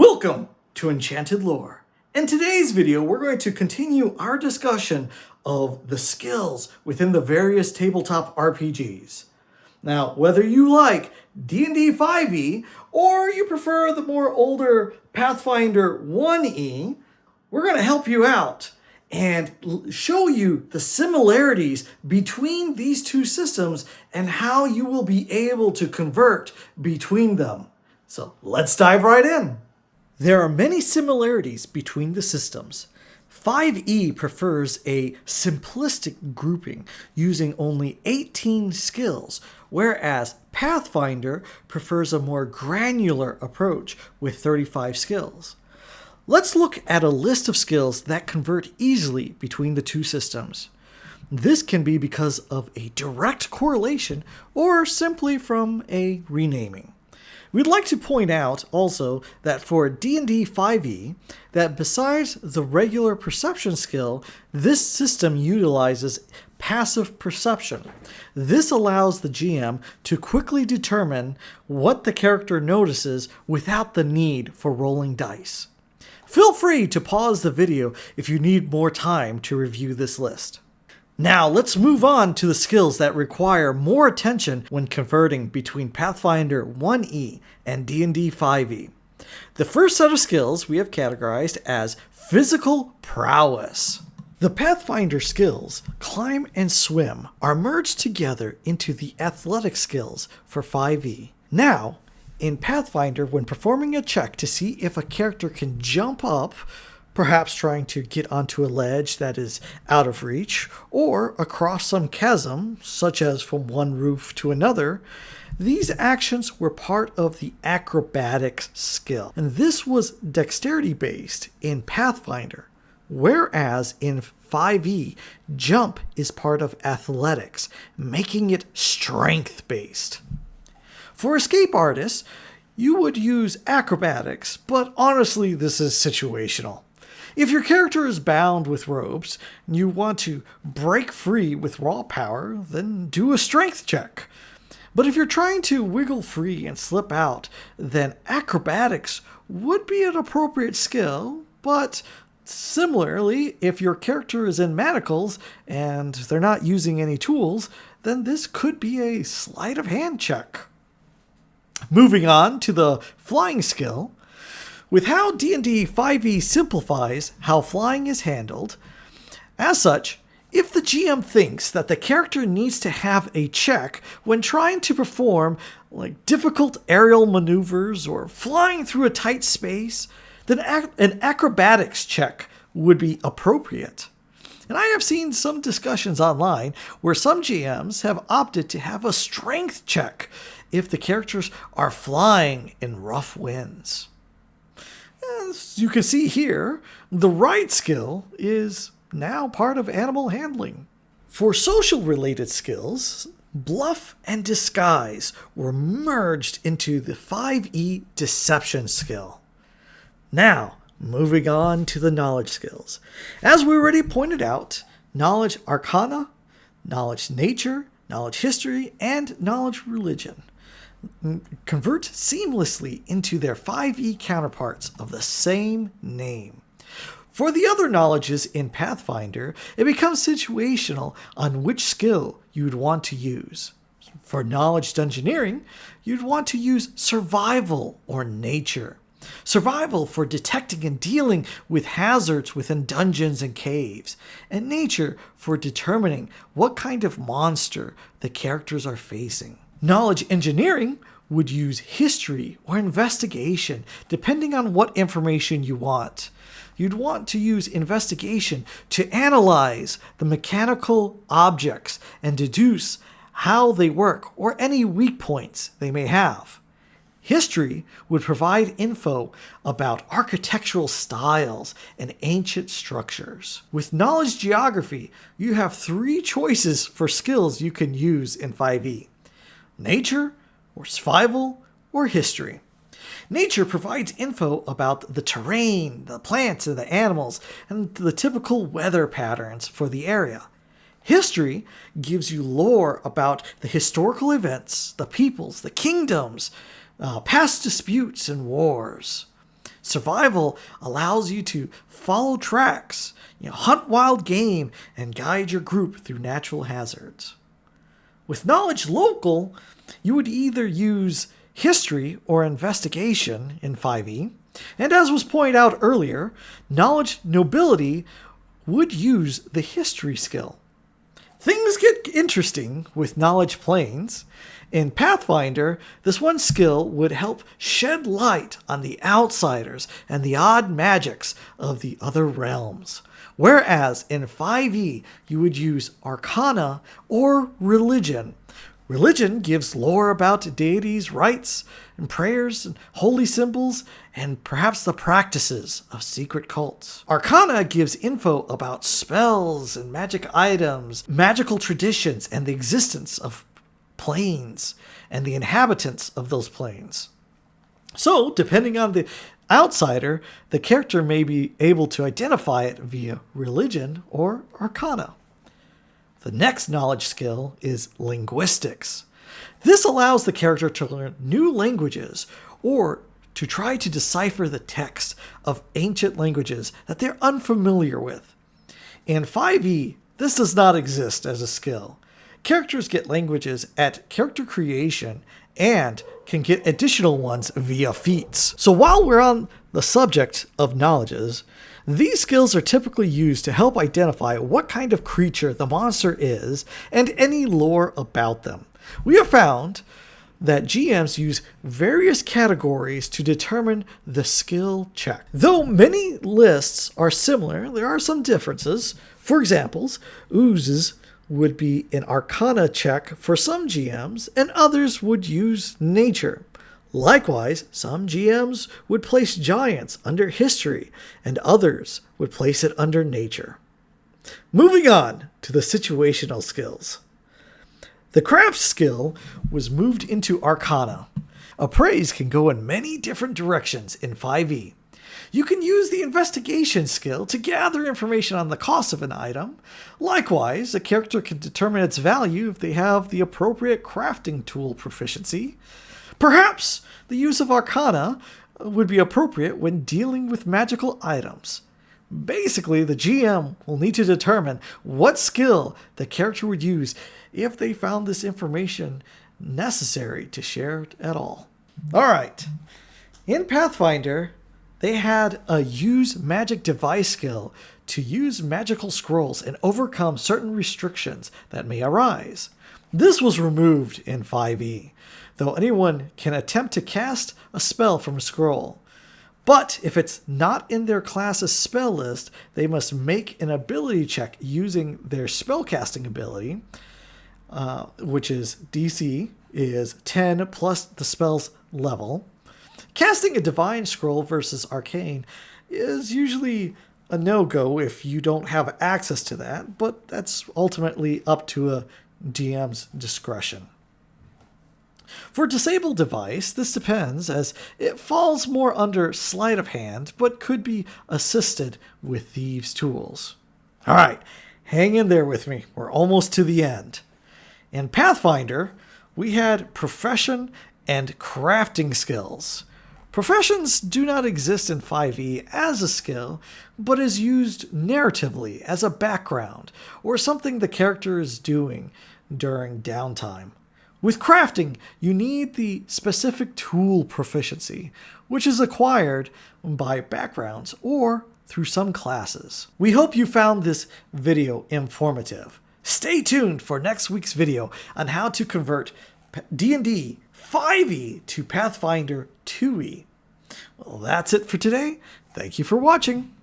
Welcome to Enchanted Lore. In today's video, we're going to continue our discussion of the skills within the various tabletop RPGs. Now, whether you like D&D 5e or you prefer the more older Pathfinder 1e, we're going to help you out and show you the similarities between these two systems and how you will be able to convert between them. So let's dive right in. There are many similarities between the systems. 5e prefers a simplistic grouping using only 18 skills, whereas Pathfinder prefers a more granular approach with 35 skills. Let's look at a list of skills that convert easily between the two systems. This can be because of a direct correlation or simply from a renaming. We'd like to point out also that for D&D 5e, that besides the regular perception skill, this system utilizes passive perception. This allows the GM to quickly determine what the character notices without the need for rolling dice. Feel free to pause the video if you need more time to review this list. Now let's move on to the skills that require more attention when converting between Pathfinder 1e and D&D 5e. The first set of skills we have categorized as physical prowess. The Pathfinder skills, climb and swim, are merged together into the athletic skills for 5e. Now, in Pathfinder, when performing a check to see if a character can jump up, perhaps trying to get onto a ledge that is out of reach, or across some chasm, such as from one roof to another, these actions were part of the acrobatics skill. And this was dexterity-based in Pathfinder, whereas in 5e, jump is part of athletics, making it strength-based. For escape artists, you would use acrobatics, but honestly, this is situational. If your character is bound with ropes and you want to break free with raw power, then do a strength check. But if you're trying to wiggle free and slip out, then acrobatics would be an appropriate skill, but similarly, if your character is in manacles and they're not using any tools, then this could be a sleight of hand check. Moving on to the flying skill. With how D&D 5e simplifies how flying is handled, as such, if the GM thinks that the character needs to have a check when trying to perform difficult aerial maneuvers or flying through a tight space, then an acrobatics check would be appropriate. And I have seen some discussions online where some GMs have opted to have a strength check if the characters are flying in rough winds. As you can see here, the ride skill is now part of animal handling. For social-related skills, bluff and disguise were merged into the 5e deception skill. Now, moving on to the knowledge skills. As we already pointed out, knowledge arcana, knowledge nature, knowledge history, and knowledge religion convert seamlessly into their 5e counterparts of the same name. For the other knowledges in Pathfinder, it becomes situational on which skill you'd want to use. For knowledge dungeoneering, you'd want to use survival or nature. Survival for detecting and dealing with hazards within dungeons and caves, and nature for determining what kind of monster the characters are facing. Knowledge engineering would use history or investigation, depending on what information you want. You'd want to use investigation to analyze the mechanical objects and deduce how they work or any weak points they may have. History would provide info about architectural styles and ancient structures. With knowledge geography, you have 3 choices for skills you can use in 5e. Nature, or survival, or history. Nature provides info about the terrain, the plants and the animals, and the typical weather patterns for the area. History gives you lore about the historical events, the peoples, the kingdoms, past disputes and wars. Survival allows you to follow tracks, hunt wild game, and guide your group through natural hazards. With knowledge local, you would either use history or investigation in 5e, and as was pointed out earlier, knowledge nobility would use the history skill. Things get interesting with knowledge planes. In Pathfinder, this one skill would help shed light on the outsiders and the odd magics of the other realms. Whereas in 5e, you would use Arcana or Religion. Religion gives lore about deities, rites, and prayers, and holy symbols, and perhaps the practices of secret cults. Arcana gives info about spells and magic items, magical traditions, and the existence of planes and the inhabitants of those planes. So, depending on the outsider, the character may be able to identify it via Religion or Arcana. The next knowledge skill is linguistics. This allows the character to learn new languages or to try to decipher the text of ancient languages that they're unfamiliar with. In 5e, this does not exist as a skill. Characters get languages at character creation and can get additional ones via feats. So while we're on the subject of knowledges, these skills are typically used to help identify what kind of creature the monster is and any lore about them. We have found that GMs use various categories to determine the skill check. Though many lists are similar, there are some differences. For example, oozes would be an Arcana check for some GMs, and others would use nature. Likewise, some GMs would place giants under history, and others would place it under nature. Moving on to the situational skills. The craft skill was moved into Arcana. Appraise can go in many different directions in 5e. You can use the investigation skill to gather information on the cost of an item. Likewise, a character can determine its value if they have the appropriate crafting tool proficiency. Perhaps the use of Arcana would be appropriate when dealing with magical items. Basically, the GM will need to determine what skill the character would use if they found this information necessary to share it at all. Alright, in Pathfinder, they had a use magic device skill to use magical scrolls and overcome certain restrictions that may arise. This was removed in 5e, though anyone can attempt to cast a spell from a scroll. But if it's not in their class's spell list, they must make an ability check using their spellcasting ability, which is DC is 10 plus the spell's level. Casting a divine scroll versus arcane is usually a no-go if you don't have access to that, but that's ultimately up to a DM's discretion. For disable device, this depends, as it falls more under sleight of hand, but could be assisted with thieves' tools. Alright, hang in there with me. We're almost to the end. In Pathfinder, we had profession and crafting skills. Professions do not exist in 5e as a skill, but is used narratively as a background, or something the character is doing during downtime. With crafting, you need the specific tool proficiency, which is acquired by backgrounds or through some classes. We hope you found this video informative. Stay tuned for next week's video on how to convert D&D 5e to Pathfinder 2e. Well, that's it for today. Thank you for watching.